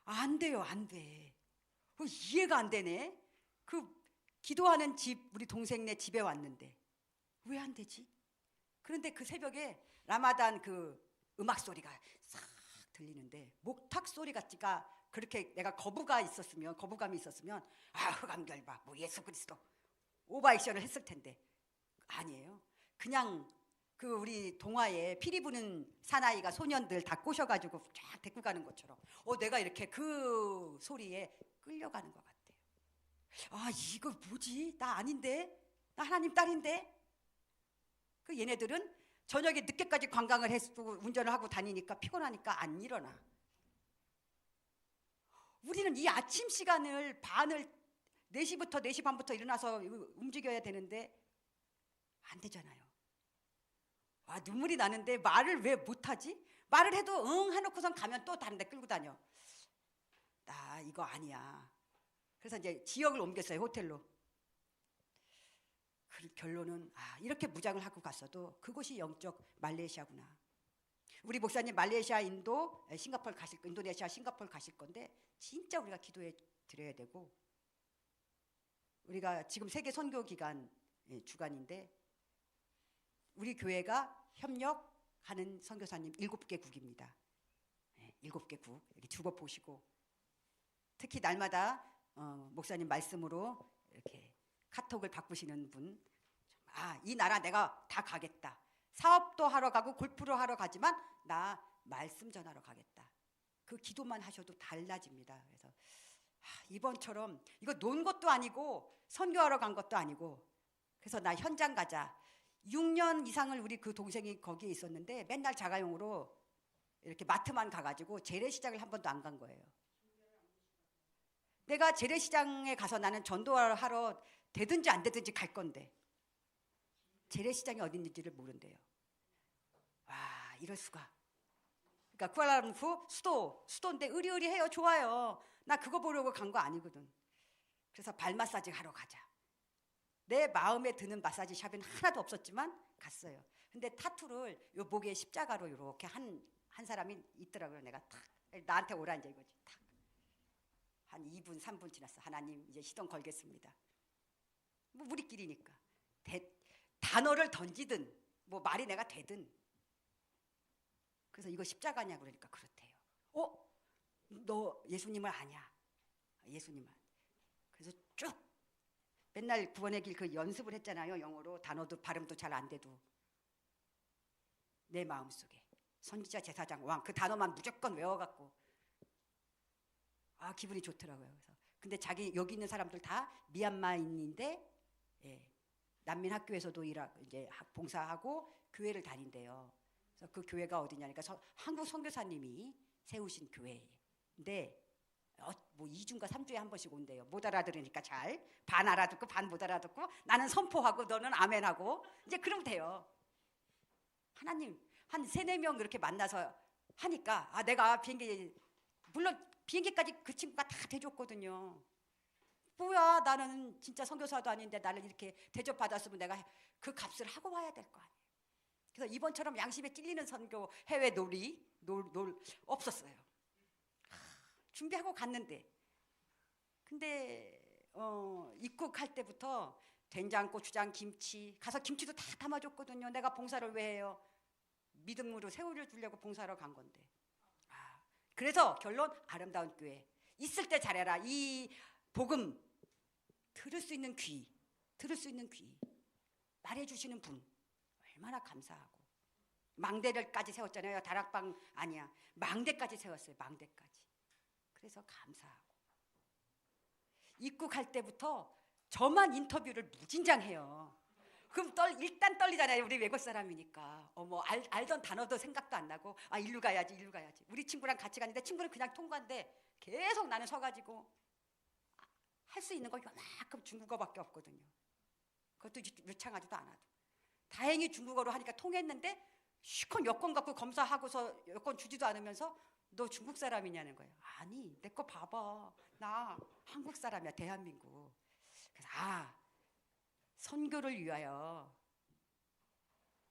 안 돼요. 안 돼. 이해가 안 되네. 그 기도하는 집, 우리 동생네 집에 왔는데 왜 안 되지? 그런데 그 새벽에 라마단 그 음악 소리가 싹 들리는데 목탁 소리 같지가, 그렇게 내가 거부감이 있었으면 흑암결박 뭐 예수 그리스도 오바액션을 했을 텐데 아니에요. 그냥 그 우리 동화에 피리 부는 사나이가 소년들 다 꼬셔가지고 쫙 데리고 가는 것처럼 내가 이렇게 그 소리에 끌려가는 것 같아요. 이거 뭐지? 나 아닌데? 나 하나님 딸인데? 그 얘네들은 저녁에 늦게까지 관광을 했고 운전을 하고 다니니까 피곤하니까 안 일어나. 우리는 이 아침 시간을 반을 4시부터 4시 반부터 일어나서 움직여야 되는데 안 되잖아요. 눈물이 나는데 말을 왜 못하지? 말을 해도 응 해놓고선 가면 또 다른 데 끌고 다녀. 나 이거 아니야. 그래서 이제 지역을 옮겼어요. 호텔로. 그 결론은 이렇게 무장을 하고 갔어도 그곳이 영적 말레이시아구나. 우리 목사님 말레이시아, 인도, 싱가포르 인도네시아, 싱가포르 가실 건데 진짜 우리가 기도해 드려야 되고, 우리가 지금 세계 선교 기간 주간인데 우리 교회가 협력하는 선교사님 7개국입니다. 7개국 이렇게 두고 보시고, 특히 날마다 목사님 말씀으로 이렇게 카톡을 바꾸시는 분, 이 나라 내가 다 가겠다. 사업도 하러 가고 골프로 하러 가지만 나 말씀 전하러 가겠다. 그 기도만 하셔도 달라집니다. 그래서 이번처럼 이거 논 것도 아니고 선교하러 간 것도 아니고, 그래서 나 현장 가자. 6년 이상을 우리 그 동생이 거기에 있었는데 맨날 자가용으로 이렇게 마트만 가가지고 재래시장을 한 번도 안 간 거예요. 내가 재래시장에 가서 나는 전도하러 되든지 안 되든지 갈 건데 재래시장이 어디 있는지를 모른대요. 이럴 수가. 그러니까 쿠알라룸푸 수도인데 의리의리해요. 좋아요. 나 그거 보려고 간 거 아니거든. 그래서 발 마사지 하러 가자. 내 마음에 드는 마사지 샵은 하나도 없었지만 갔어요. 근데 타투를 요 목에 십자가로 이렇게 한 사람이 있더라고요. 내가 탁 나한테 오라 이제 이거지. 탁. 한 2분 3분 지났어. 하나님 이제 시동 걸겠습니다. 뭐 우리끼리니까 단어를 던지든 뭐 말이 내가 되든. 그래서 이거 십자가냐고 그러니까 그렇대요. 너 예수님을 아냐? 예수님을. 그래서 쭉 맨날 구원의 길 그 연습을 했잖아요. 영어로 단어도 발음도 잘 안 돼도 내 마음속에 선지자 제사장 왕 그 단어만 무조건 외워갖고 기분이 좋더라고요. 그래서 근데 여기 있는 사람들 다 미얀마인인데 난민 학교에서도 이제 봉사하고 교회를 다닌대요. 그래서 그 교회가 어디냐니까 한국 선교사님이 세우신 교회인데 뭐 2주인가 3주에 한 번씩 온대요. 못 알아들으니까 반 알아듣고 반 못 알아듣고 나는 선포하고 너는 아멘하고 이제 그러면 돼요. 하나님 한 3-4명 그렇게 만나서 하니까 내가 물론 비행기까지 그 친구가 다 대줬거든요. 뭐야 나는 진짜 선교사도 아닌데 나를 이렇게 대접받았으면 내가 그 값을 하고 와야 될 거 아니에요. 그래서 이번처럼 양심에 찔리는 선교 해외 놀이 없었어요. 준비하고 갔는데 근데 입국할 때부터 된장, 고추장, 김치 가서 김치도 다 담아줬거든요. 내가 봉사를 왜 해요? 믿음으로 세월을 주려고 봉사하러 간 건데. 그래서 결론 아름다운 교회 있을 때 잘해라. 이 복음 들을 수 있는 귀 말해주시는 분 얼마나 감사하고. 망대를까지 세웠잖아요. 다락방 아니야. 망대까지 세웠어요. 망대까지. 그래서 감사하고. 입국할 때부터 저만 인터뷰를 무진장해요. 그럼 일단 떨리잖아요. 우리 외국 사람이니까. 알던 단어도 생각도 안 나고 일로 가야지. 우리 친구랑 같이 갔는데 친구는 그냥 통과인데 계속 나는 서가지고 할 수 있는 거 요만큼 중국어밖에 없거든요. 그것도 유창하지도 않아도. 다행히 중국어로 하니까 통했는데 시컷 여권 갖고 검사하고서 여권 주지도 않으면서 너 중국 사람이냐는 거예요. 아니 내 거 봐봐. 나 한국 사람이야. 대한민국. 그래서 선교를 위하여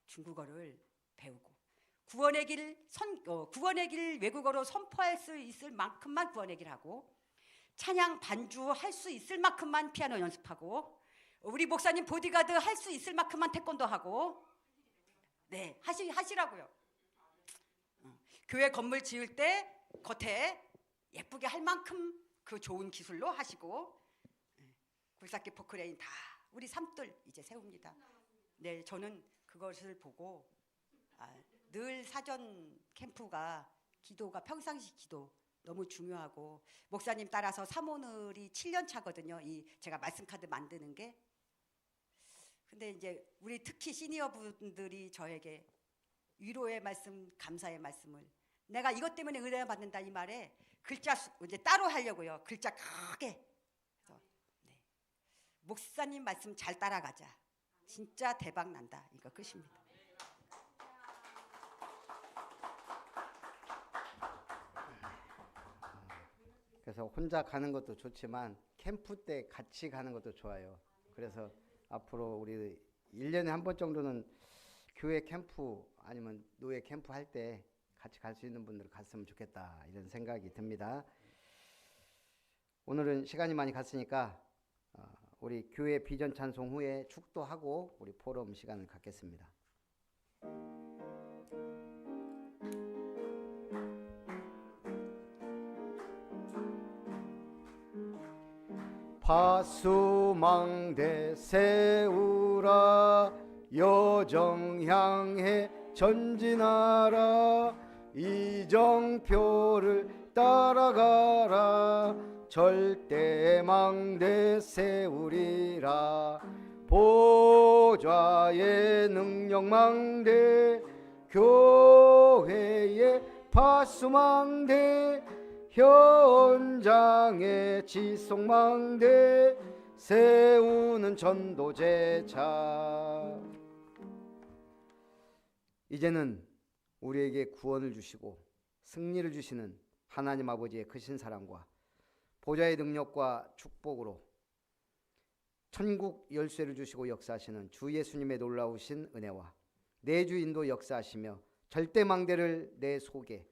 중국어를 배우고 구원의 길 외국어로 선포할 수 있을 만큼만 구원의 길 하고 찬양 반주 할 수 있을 만큼만 피아노 연습하고 우리 목사님 보디가드 할 수 있을 만큼만 태권도 하고, 네, 하시라고요. 교회 건물 지을 때 겉에 예쁘게 할 만큼 그 좋은 기술로 하시고, 굴삭기 포크레인 다 우리 삼들 이제 세웁니다. 네, 저는 그것을 보고 늘 사전 캠프가 기도가 평상시 기도 너무 중요하고, 목사님 따라서 사모늘이 7년 차거든요. 이 제가 말씀 카드 만드는 게. 근데 이제 우리 특히 시니어 분들이 저에게 위로의 말씀, 감사의 말씀을, 내가 이것 때문에 은혜 받는다 이 말에 글자 이제 따로 하려고요. 글자 크게. 그래서 네. 목사님 말씀 잘 따라가자. 진짜 대박 난다. 이거 끝입니다. 그래서 혼자 가는 것도 좋지만 캠프 때 같이 가는 것도 좋아요. 그래서 앞으로 우리 1년에 한 번 정도는 교회 캠프 아니면 노예 캠프 할 때 같이 갈 수 있는 분들 갔으면 좋겠다, 이런 생각이 듭니다. 오늘은 시간이 많이 갔으니까 우리 교회 비전 찬송 후에 축도하고 우리 포럼 시간을 갖겠습니다. 파수망대 세우라, 여정 향해 전진하라, 이정표를 따라가라, 절대망대 세우리라. 보좌의 능력망대, 교회의 파수망대, 현장의 지속망대, 세우는 전도제자. 이제는 우리에게 구원을 주시고 승리를 주시는 하나님 아버지의 크신 사랑과 보좌의 능력과 축복으로 천국 열쇠를 주시고 역사하시는 주 예수님의 놀라우신 은혜와 내주 인도 역사하시며 절대망대를 내 속에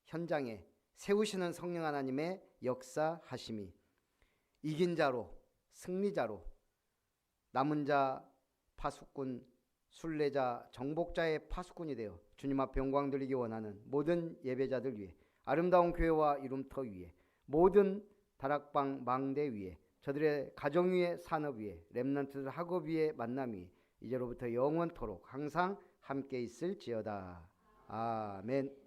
현장에 세우시는 성령 하나님의 역사하심이 이긴 자로, 승리자로, 남은 자 파수꾼, 순례자, 정복자의 파수꾼이 되어 주님 앞에 영광 돌리기 원하는 모든 예배자들 위해, 아름다운 교회와 이름터 위에, 모든 다락방 망대 위에, 저들의 가정 위에, 산업 위에, 렘넌트들 학업 위에, 만남 위에, 이제로부터 영원토록 항상 함께 있을지어다. 아멘.